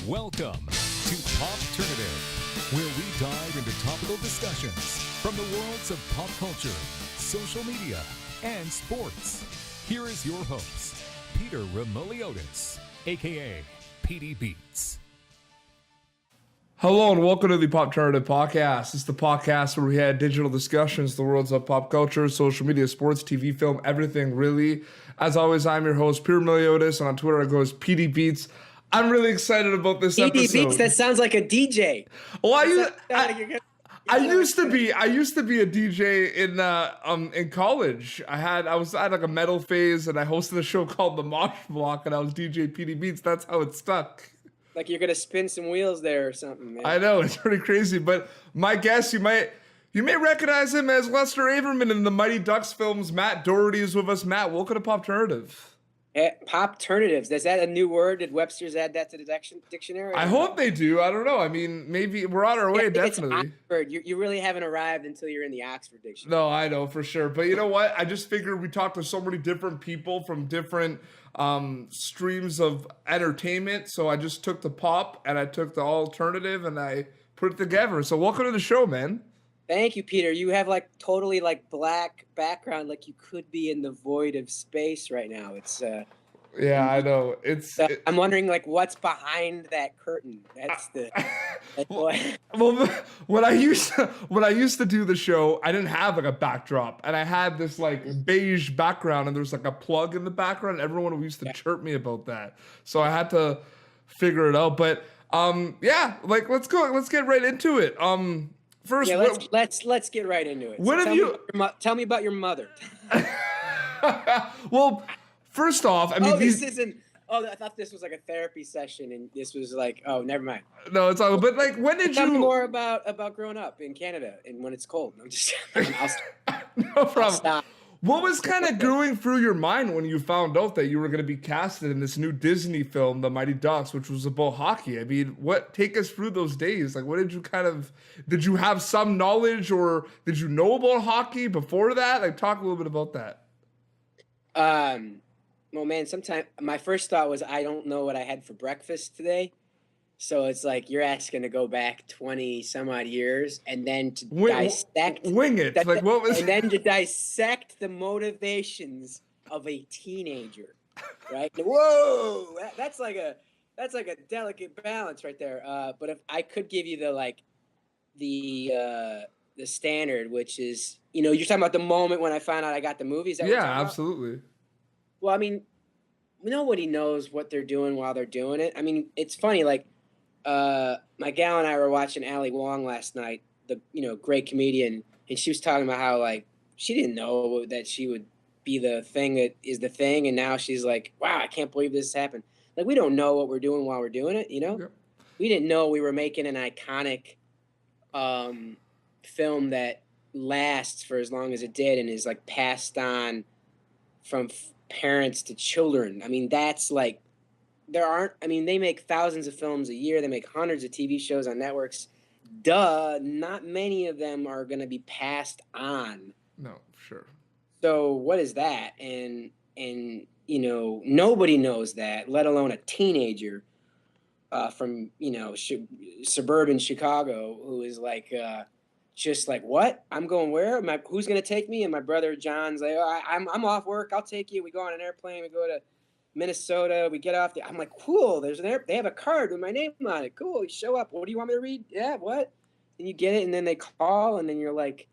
Welcome to Popternative, where we dive into topical discussions from the worlds of pop culture, social media, and sports. Here is your host, Peter Remoliotis, aka PD Beats. Hello and welcome to the Popternative Podcast. It's the podcast where we had digital discussions, the worlds of pop culture, social media, sports, TV, film, everything really. As always, I'm your host, Peter Remoliotis, and on Twitter it goes PD Beats. I'm really excited about this episode. PD Beats, that sounds like a DJ. Well, I used to be a DJ in college. I was at like a metal phase, and I hosted a show called The Mosh Block, and I was DJ PD Beats. That's how it stuck. Like you're gonna spin some wheels there or something, man. I know, it's pretty crazy. But my guess, you may recognize him as Lester Averman in the Mighty Ducks films. Matt Doherty is with us. Matt, welcome to Popternative. Popternatives. Is that a new word? Did Webster's add that to the dictionary? I hope they do. I don't know. I mean, maybe we're on our way, definitely. Oxford. You really haven't arrived until you're in the Oxford dictionary. No, I know for sure. But you know what? I just figured we talked to so many different people from different streams of entertainment. So I just took the pop and I took the alternative and I put it together. So welcome to the show, man. Thank you, Peter. You have like totally like black background, like you could be in the void of space right now. It's yeah, I know. I'm wondering like what's behind that curtain. Well, when I used to do the show, I didn't have like a backdrop, and I had this like beige background, and there's like a plug in the background. Everyone used to chirp me about that, so I had to figure it out. But yeah, like let's get right into it. First, yeah, let's get right into it. Tell me about your mother. Well, first off, I mean, I thought this was like a therapy session, and this was like, oh, never mind. No, it's all. But like, when did Tell me more about growing up in Canada and when it's cold. I'm just no problem. Stop. What was kind of going through your mind when you found out that you were going to be casted in this new Disney film, The Mighty Ducks, which was about hockey? I mean, take us through those days. Like, did you have some knowledge or did you know about hockey before that? Like, talk a little bit about that. Well, man, sometimes my first thought was, I don't know what I had for breakfast today. So it's like you're asking to go back 20 some odd years and then to dissect. Wing it. Like what was? And then to dissect the motivations of a teenager, right? Whoa, that's like a delicate balance right there. But if I could give you the standard, which is, you're talking about the moment when I found out I got the movie. Is that what you're talking absolutely. About? Well, I mean, nobody knows what they're doing while they're doing it. I mean, it's funny, like, my gal and I were watching Ali Wong last night, the great comedian, and she was talking about how like she didn't know that she would be the thing that is the thing, and now she's like, wow, I can't believe this happened. Like, we don't know what we're doing while we're doing it, Yep. We didn't know we were making an iconic film that lasts for as long as it did and is like passed on from parents to children. I mean, that's like, they make thousands of films a year. They make hundreds of TV shows on networks. Not many of them are going to be passed on. No, sure. So what is that? And nobody knows that, let alone a teenager from, suburban Chicago who is like, just like, what? I'm going where? Who's going to take me? And my brother John's like, oh, I'm off work. I'll take you. We go on an airplane. We go to Minnesota. We get off I'm like, cool. They have a card with my name on it. Cool. You show up. What do you want me to read? Yeah. What? And you get it. And then they call and then you're like,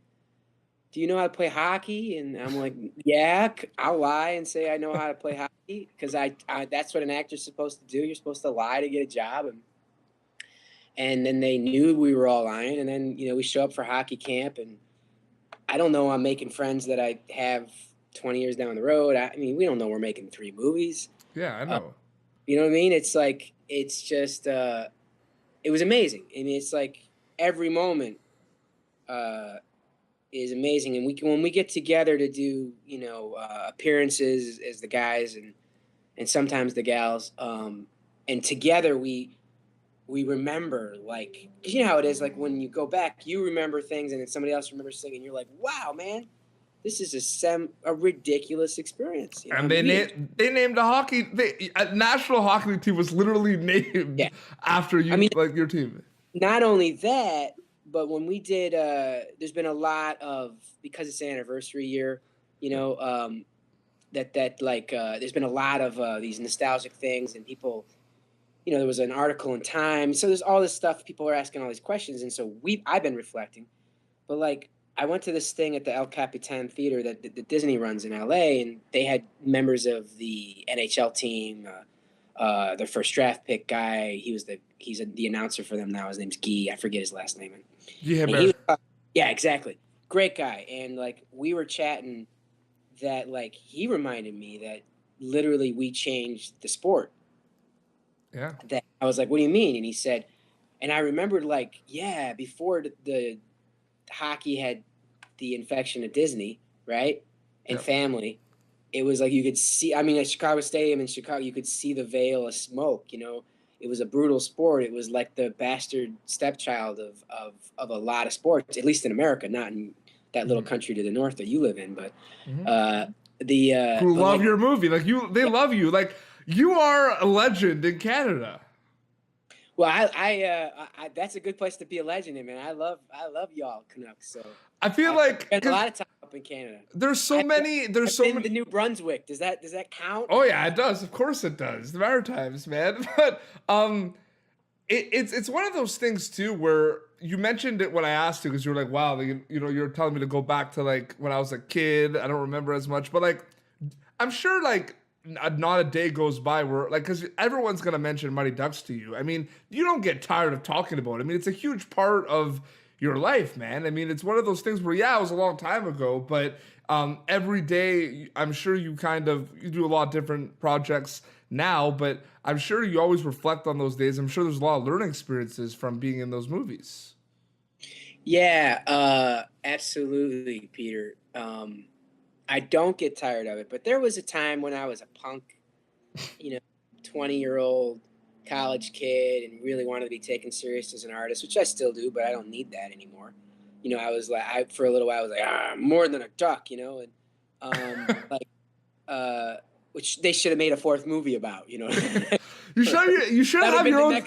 do you know how to play hockey? And I'm like, yeah, I'll lie and say I know how to play hockey. Cause I that's what an actor's supposed to do. You're supposed to lie to get a job. And then they knew we were all lying. And then, we show up for hockey camp and I don't know. I'm making friends that I have 20 years down the road. I mean, we don't know we're making 3 movies. Yeah, I know. You know what I mean? It's like, it's just, it was amazing. I mean, it's like every moment is amazing. And when we get together to do, appearances as the guys and sometimes the gals, and together we remember, like, 'cause how it is, like when you go back, you remember things and then somebody else remembers things and you're like, wow, man, this is a ridiculous experience. You know? And they named a national hockey league team was literally named after you, like your team. Not only that, but when we did, there's been a lot of, because it's an anniversary year, you know, there's been a lot of these nostalgic things, and people, you know, there was an article in Time, so there's all this stuff. People are asking all these questions, and so I've been reflecting, but like I went to this thing at the El Capitan Theater that Disney runs in LA, and they had members of the NHL team, their first draft pick guy. He's the announcer for them now. His name's Guy. I forget his last name. Yeah, exactly. Great guy, and like we were chatting. That like he reminded me that literally we changed the sport. Yeah. That I was like, what do you mean? And he said, and I remembered like, yeah, before the hockey had the infection of Disney, right? And family, it was like you could see, I mean, at Chicago Stadium in Chicago, you could see the veil of smoke, you know. It was a brutal sport. It was like the bastard stepchild of a lot of sports, at least in America, not in that little country to the north that you live in, but who love your movie, like they love you, like you are a legend in Canada. Well, I that's a good place to be a legend in, man. I love y'all Canucks. So I feel like spent a lot of time up in Canada. There's so many. The New Brunswick. Does that count? Oh yeah, it does. Of course it does. The Maritimes, man. But it's one of those things too where you mentioned it when I asked you, because you were like, wow, you know, you're telling me to go back to like when I was a kid. I don't remember as much, but like I'm sure like not a day goes by where like, because everyone's gonna mention Mighty Ducks to you. I mean, you don't get tired of talking about it. I mean, it's a huge part of your life, man. I mean, it's one of those things where it was a long time ago, but every day I'm sure you do a lot of different projects now, but I'm sure you always reflect on those days. I'm sure there's a lot of learning experiences from being in those movies. Yeah, absolutely, Peter. I don't get tired of it, but there was a time when I was a punk, 20-year-old college kid and really wanted to be taken serious as an artist, which I still do, but I don't need that anymore. I was like, for a little while, I was like, I'm more than a duck, and which they should have made a fourth movie about, You should have your own.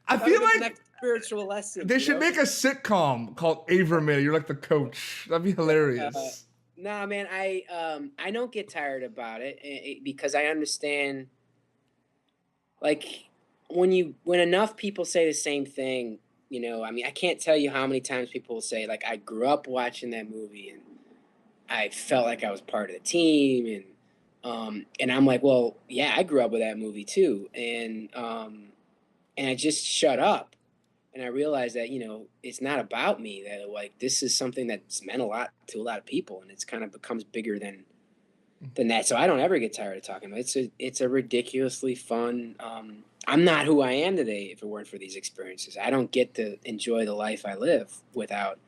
I feel like next spiritual lesson. They should make a sitcom called Averman. You're like the coach. That'd be hilarious. Nah, man, I don't get tired about it because I understand. Like when enough people say the same thing, I mean, I can't tell you how many times people will say like, I grew up watching that movie and I felt like I was part of the team, and I'm like, well, yeah, I grew up with that movie too, and I just shut up, and I realized that it's not about me. That like this is something that's meant a lot to a lot of people, and it's kind of becomes bigger than that. So I don't ever get tired of talking about it. It's a ridiculously fun. I'm not who I am today if it weren't for these experiences. I don't get to enjoy the life I live without,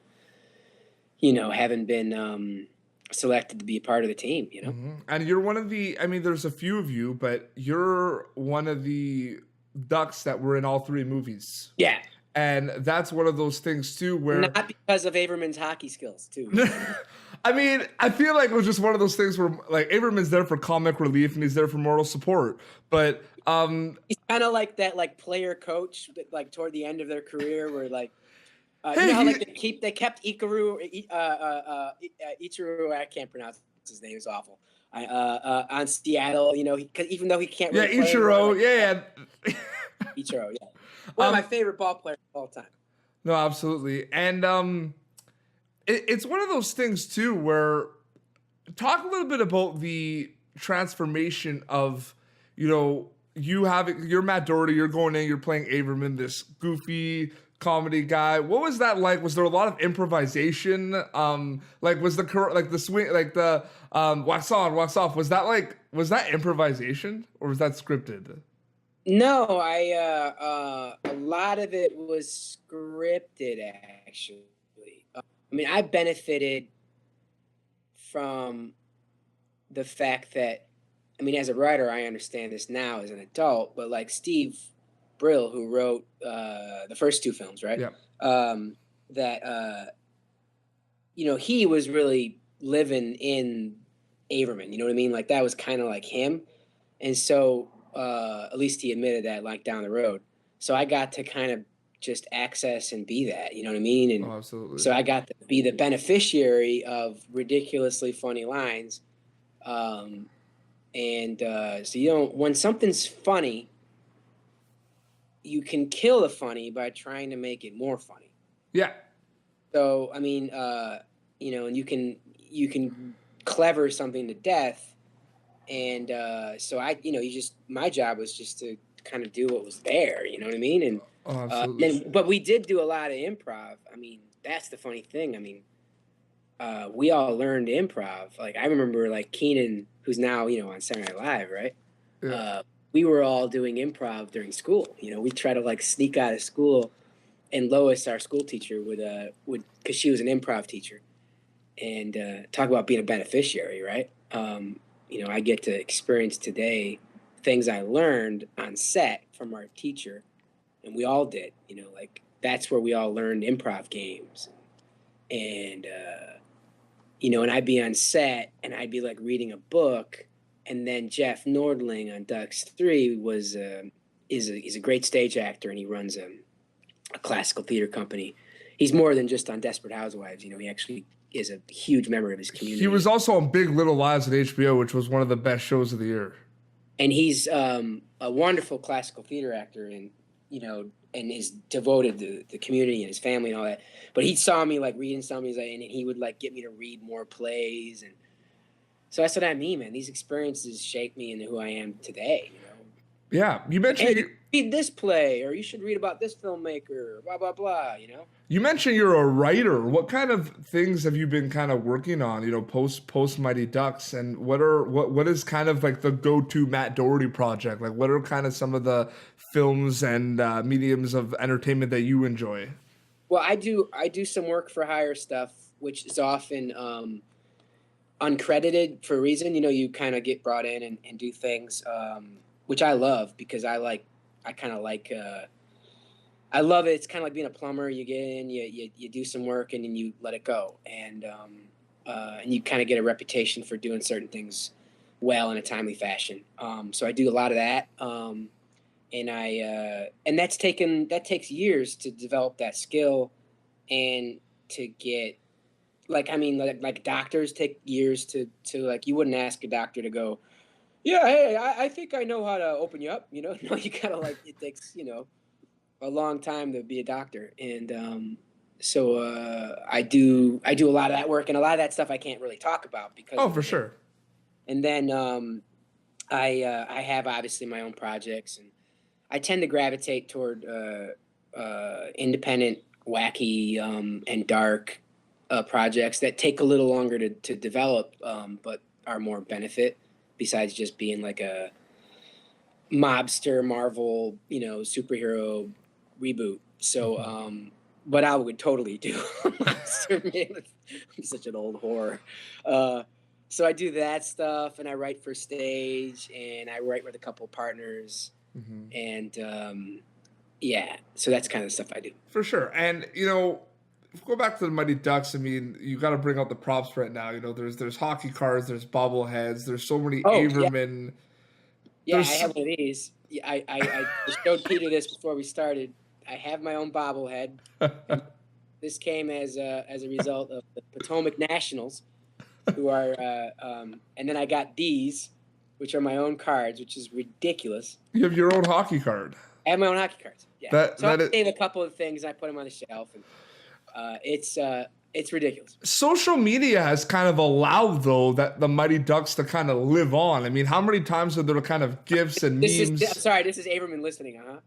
having been selected to be a part of the team. And you're one of the. I mean, there's a few of you, but you're one of the Ducks that were in all three movies. Yeah. And that's one of those things too where not because of Averman's hockey skills too. I mean, I feel like it was just one of those things where like Averman's there for comic relief and he's there for moral support. But he's kind of like that like player coach, but like toward the end of their career where like they kept Ichiro, I can't pronounce his name, is awful. On Seattle, even though he can't really play Ichiro, yeah. Ichiro, yeah. One of my favorite ball players of all time. No, absolutely. And it's one of those things too where talk a little bit about the transformation of, you're Matt Doherty, you're going in, you're playing Averman, this goofy comedy guy. What was that like? Was there a lot of improvisation? Like was the swing, like the wax on, wax off, was that improvisation or was that scripted? No, a lot of it was scripted, actually. I mean, I benefited from the fact that, I mean, as a writer, I understand this now as an adult, but like Steve Brill, who wrote the first two films, right? Yeah. He was really living in Averman. You know what I mean? Like that was kind of like him. And so at least he admitted that like down the road. So I got to kind of just access and be that, you know what I mean? And Oh, absolutely. so I got to be the beneficiary of ridiculously funny lines. So you don't, when something's funny, you can kill the funny by trying to make it more funny. Yeah. So, I mean, and you can clever something to death. And so my job was just to kind of do what was there, you know what I mean? And Oh, absolutely. but we did do a lot of improv. I mean, that's the funny thing. I mean, we all learned improv. Like I remember like Keenan, who's now, on Saturday Night Live, right? Yeah. We were all doing improv during school. We try to like sneak out of school, and Lois, our school teacher, would because she was an improv teacher, and talk about being a beneficiary, right? I get to experience today things I learned on set from our teacher, and we all did. Like that's where we all learned improv games, and and I'd be on set and I'd be like reading a book, and then Jeff Nordling on Ducks 3 is a great stage actor, and he runs a classical theater company. He's more than just on Desperate Housewives. He actually is a huge member of his community. He was also on Big Little Lies at HBO, which was one of the best shows of the year. And he's a wonderful classical theater actor, and and is devoted to the community and his family and all that. But he saw me like reading some, and he would like get me to read more plays, and so that's what I mean, man. These experiences shape me into who I am today. Yeah, you mentioned read this play, or you should read about this filmmaker, blah blah blah. You mentioned you're a writer. What kind of things have you been kind of working on? Post Mighty Ducks, and what is kind of like the go-to Matt Doherty project? Like, what are kind of some of the films and mediums of entertainment that you enjoy? Well, I do some work for hire stuff, which is often uncredited for a reason. You kind of get brought in and do things, which I love because I love it. It's kind of like being a plumber. You get in, you do some work, and then you let it go, and you kind of get a reputation for doing certain things well in a timely fashion. So I do a lot of that, and that takes years to develop that skill, and to get like doctors take years to like, you wouldn't ask a doctor to go, yeah, hey, I think I know how to open you up. No, you gotta like, it takes a long time to be a doctor, and so I do a lot of that work, and a lot of that stuff I can't really talk about because for sure. And then I have obviously my own projects, and I tend to gravitate toward independent, wacky, and dark projects that take a little longer to develop, but are more benefit, besides just being like a mobster Marvel superhero reboot. So but I would totally do monster. I'm such an old whore. So I do that stuff, and I write for stage, and I write with a couple partners, and so that's kind of the stuff I do. For sure. And go back to the Mighty Ducks. I mean, you got to bring out the props right now. There's hockey cards, there's bobbleheads, there's so many Averman. Yeah, I have one of these. I just showed Peter this before we started. I have my own bobblehead. This came as a result of the Potomac Nationals, who are, and then I got these, which are my own cards, which is ridiculous. You have your own hockey card. I have my own hockey cards. Yeah. I save a couple of things, and I put them on the shelf, and it's ridiculous. Social media has kind of allowed, though, that the Mighty Ducks to kind of live on. I mean, how many times are there kind of gifs and memes? I'm sorry, this is Averman listening, huh?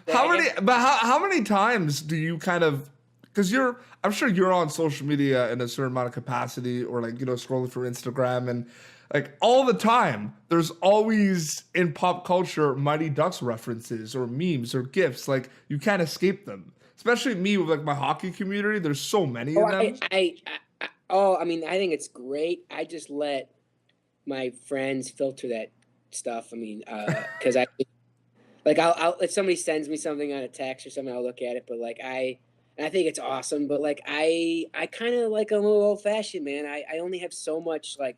How many times do you kind of, because I'm sure you're on social media in a certain amount of capacity, or like, scrolling through Instagram, and like all the time, there's always in pop culture Mighty Ducks references or memes or gifs. Like, you can't escape them. Especially me with like my hockey community, there's so many of them. I think it's great. I just let my friends filter that stuff. I mean, because I'll if somebody sends me something on a text or something, I'll look at it. But like I And I think it's awesome, but like I kind of like a little old fashioned, man. I only have so much like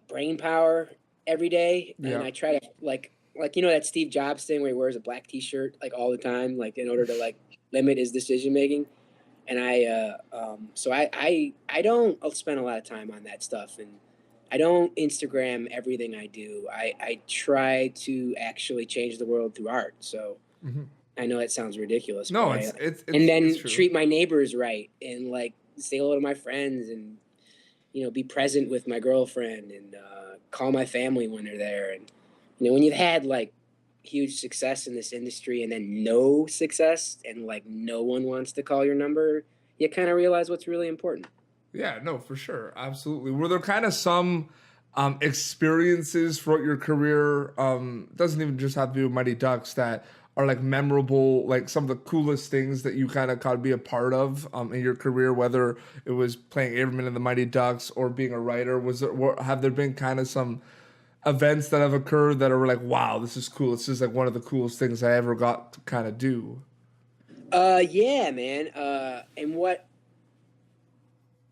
brain power every day, and Yeah. I try to like that Steve Jobs thing where he wears a black T-shirt like all the time, like in order to like limit his decision making. And I don't I'll spend a lot of time on that stuff, and I don't Instagram everything I do. I try to actually change the world through art. So Hmm. I know that sounds ridiculous, but No, and then it's true. treat my neighbors right, and like say hello to my friends, and be present with my girlfriend, and call my family when they're there. And when you've had like huge success in this industry and then no success, and like no one wants to call your number, you kind of realize what's really important. Yeah, no, for sure. Absolutely. Were there kind of some experiences throughout your career, doesn't even just have to be with Mighty Ducks, that are like memorable, like some of the coolest things that you kind of got to be a part of in your career, whether it was playing Averman in the Mighty Ducks or being a writer? Have there been kind of some events that have occurred that are like, wow, this is cool. This is like one of the coolest things I ever got to kind of do? Yeah, man. And what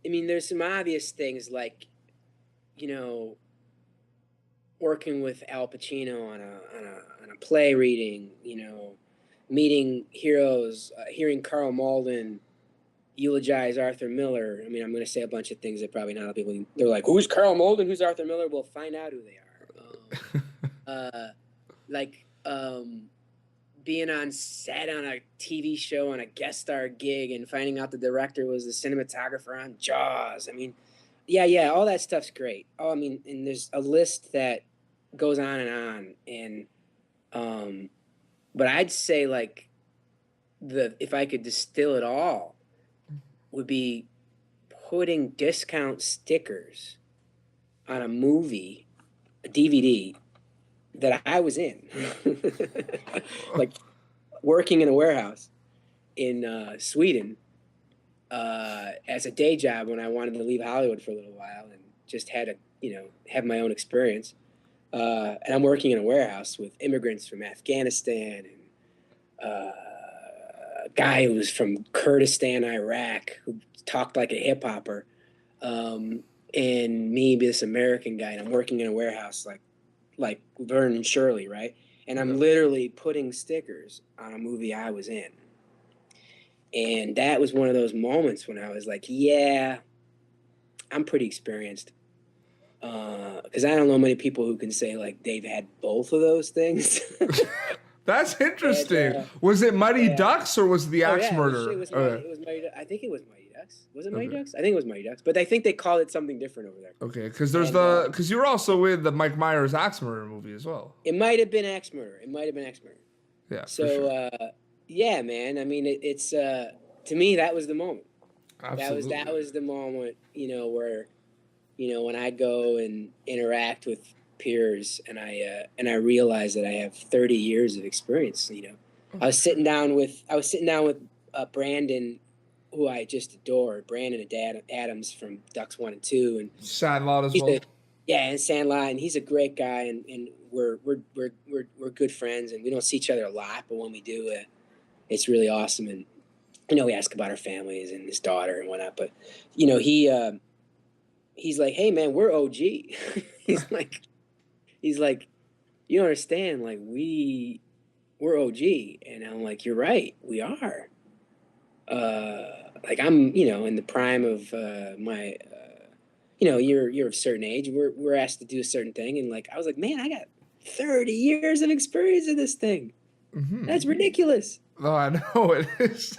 I mean, there's some obvious things like, working with Al Pacino on a play reading, meeting heroes, hearing Carl Malden eulogize Arthur Miller. I mean, I'm going to say a bunch of things that probably not a lot of people, they're like, who's Carl Malden? Who's Arthur Miller? We'll find out who they are. Like, being on set on a TV show on a guest star gig and finding out the director was the cinematographer on Jaws. I mean, yeah, all that stuff's great. Oh, I mean, and there's a list that goes on and on. And, but I'd say like if I could distill it all, would be putting discount stickers on a movie, a DVD that I was in, like working in a warehouse in Sweden as a day job when I wanted to leave Hollywood for a little while and just had to, have my own experience. And I'm working in a warehouse with immigrants from Afghanistan and a guy who was from Kurdistan, Iraq, who talked like a hip hopper, and me, this American guy, and I'm working in a warehouse like Vern and Shirley, right? And I'm literally putting stickers on a movie I was in. And that was one of those moments when I was like, yeah, I'm pretty experienced. Because I don't know many people who can say like they've had both of those things. That's interesting. And, was it Mighty Ducks or was it the Axe Murder? It was Mighty, I think it was Mighty Ducks. Was it Mighty Ducks? I think it was Mighty Ducks. But I think they called it something different over there. Okay, because there's because you were also with the Mike Myers Axe Murder movie as well. It might have been Axe Murder. Yeah. So, sure. Yeah, man. I mean, it's to me that was the moment. Absolutely. That was the moment, where, when I go and interact with peers and I realize that I have 30 years of experience. I was sitting down with Brandon, who I just adore, Brandon Adams from Ducks 1 and 2, and Sandlot as well. And Sandlot, and he's a great guy, and we're good friends, and we don't see each other a lot, but when we do, it's really awesome. And we ask about our families and his daughter and whatnot, but he's like, hey man, we're OG. he's like, you don't understand, like we're OG. And I'm like, you're right, we are. Like I'm, in the prime of my, you're of a certain age. We're asked to do a certain thing, and like I was like, man, I got 30 years of experience in this thing. Mm-hmm. That's ridiculous. No, I know it is.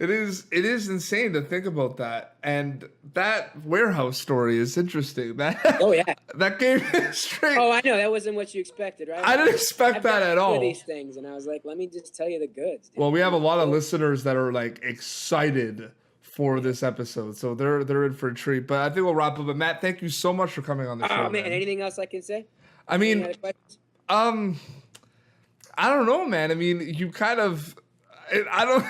It is insane to think about that. And that warehouse story is interesting. That gave me straight. Oh, I know. That wasn't what you expected, right? I didn't expect that at all. These things, and I was like, let me just tell you the goods. Dude. Well, we have a lot of listeners that are like excited for this episode, so they're in for a treat. But I think we'll wrap up. But Matt, thank you so much for coming on the show. Oh man, anything else I can say? I mean, I don't know, man. I mean, you kind of. I don't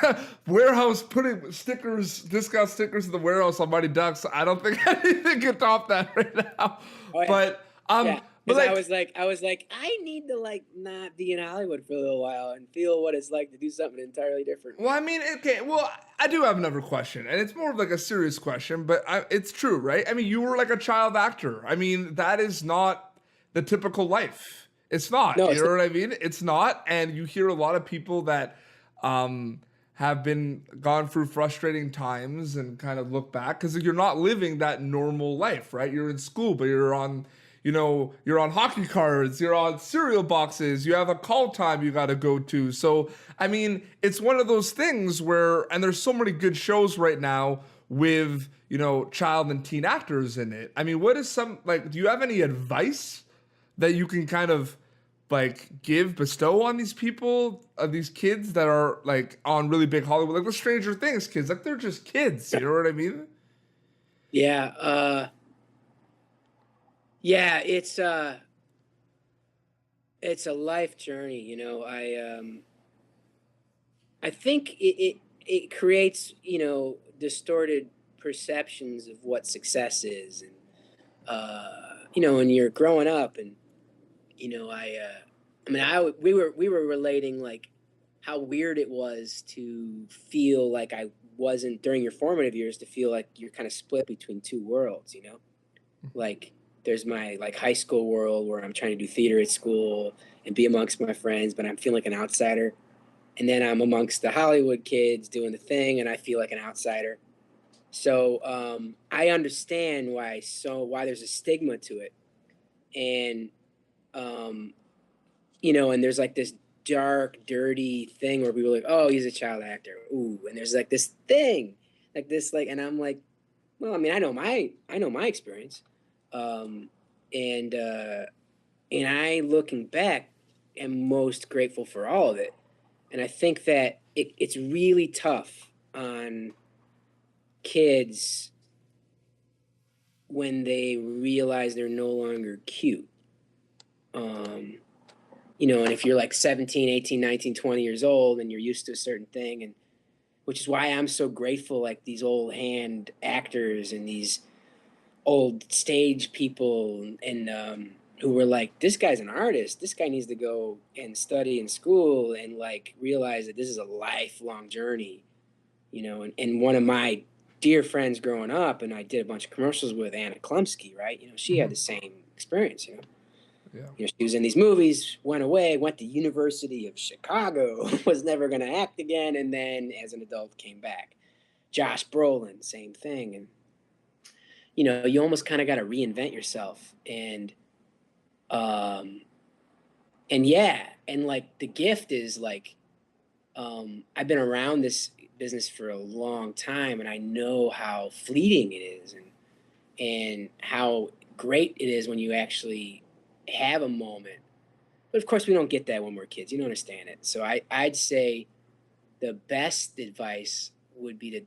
warehouse putting discount stickers in the warehouse on Mighty Ducks. I don't think anything can top that right now. Oh, yeah. But But Because like, I was like, I need to like not be in Hollywood for a little while and feel what it's like to do something entirely different. well, I mean, okay, well, I do have another question, and it's more of like a serious question, but it's true, right? I mean, you were like a child actor. I mean, that is not the typical life. It's not. No, You it's know what I mean? It's not. And you hear a lot of people that have been gone through frustrating times and kind of look back because you're not living that normal life, right? You're in school, but you're on, you're on hockey cards, you're on cereal boxes, you have a call time you got to go to. So, I mean, it's one of those things where, and there's so many good shows right now with, child and teen actors in it. I mean, what is do you have any advice that you can kind of like bestow on these people, these kids that are like on really big Hollywood, like the Stranger Things kids, like they're just kids, you know what I mean? Yeah. Yeah, it's a life journey, I think it creates, distorted perceptions of what success is. And, when you're growing up and, we were relating like how weird it was to feel like I wasn't during your formative years to feel like you're kind of split between two worlds, like there's my like high school world where I'm trying to do theater at school and be amongst my friends, but I'm feeling like an outsider. And then I'm amongst the Hollywood kids doing the thing and I feel like an outsider. So I understand why there's a stigma to it. And and there's like this dark, dirty thing where people are like, oh, he's a child actor. Ooh, and there's like this thing, like this, like, and I'm like, well, I mean, I know my experience, and I, looking back, am most grateful for all of it, and I think that it's really tough on kids when they realize they're no longer cute. And if you're like 17, 18, 19, 20 years old and you're used to a certain thing, and which is why I'm so grateful, like these old hand actors and these old stage people and who were like, this guy's an artist. This guy needs to go and study in school and like realize that this is a lifelong journey, and one of my dear friends growing up, and I did a bunch of commercials with Anna Klumsky, right? She had the same experience, Yeah. She was in these movies, went away, went to University of Chicago, was never going to act again, and then as an adult came back. Josh Brolin, same thing. And, you almost kind of got to reinvent yourself. And yeah, and like the gift is like, I've been around this business for a long time, and I know how fleeting it is and how great it is when you actually have a moment. But of course we don't get that when we're kids. You don't understand it. So I'd say the best advice would be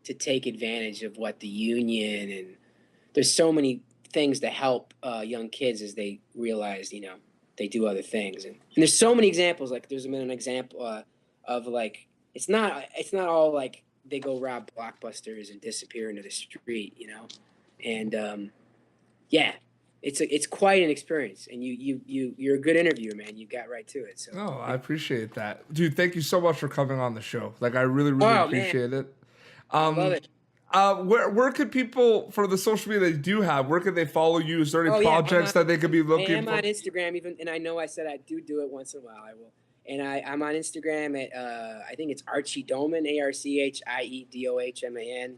to take advantage of what the union, and there's so many things to help young kids as they realize, they do other things. And there's so many examples. Like there's been an example of like, it's not all like they go rob Blockbusters and disappear into the street, and yeah, it's quite an experience, and you're a good interviewer, man. You got right to it. So I appreciate that, dude. Thank you so much for coming on the show. Like I really appreciate it. I love it. Where could people, for the social media they do have, where could they follow you? Is there any projects that they could be looking for? I am on Instagram, and I know I said I do it once in a while. I will. And I'm on Instagram at I think it's Archie Doman, ArchieDohman.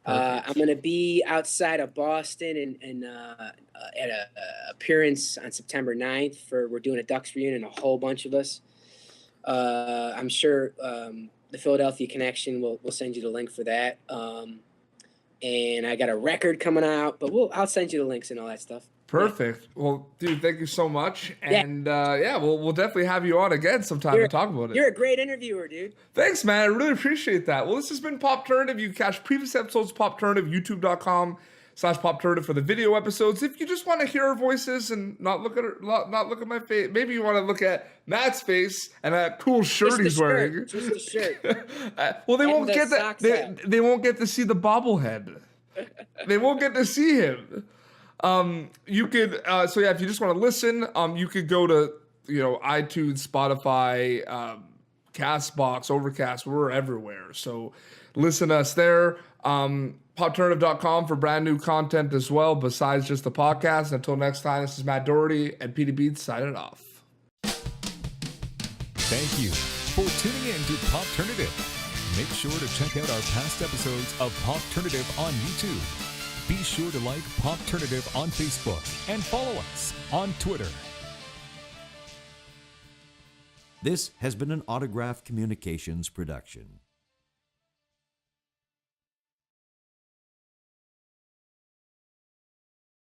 I'm going to be outside of Boston and at a appearance on September 9th we're doing a Ducks reunion, a whole bunch of us. I'm sure the Philadelphia Connection will send you the link for that. And I got a record coming out, but I'll send you the links and all that stuff. Perfect. Yeah. Well, dude, thank you so much. And we'll definitely have you on again sometime to talk about it. You're a great interviewer, dude. Thanks, man. I really appreciate that. Well, this has been Popternative. You can catch previous episodes, Popternative, youtube.com/Popternative for the video episodes. If you just want to hear our voices and not look at my face, maybe you want to look at Matt's face and that cool shirt he's wearing. Just the shirt. Well, they won't get that. They won't get to see the bobblehead. They won't get to see him. You could, so yeah, if you just want to listen, you could go to, iTunes, Spotify, Castbox, Overcast. We're everywhere. So listen to us there. Popternative.com for brand new content as well, besides just the podcast. Until next time, this is Matt Doherty and Petey Beats signing off. Thank you for tuning in to Popternative. Make sure to check out our past episodes of Popternative on YouTube. Be sure to like Popternative on Facebook and follow us on Twitter. This has been an Autograph Communications production.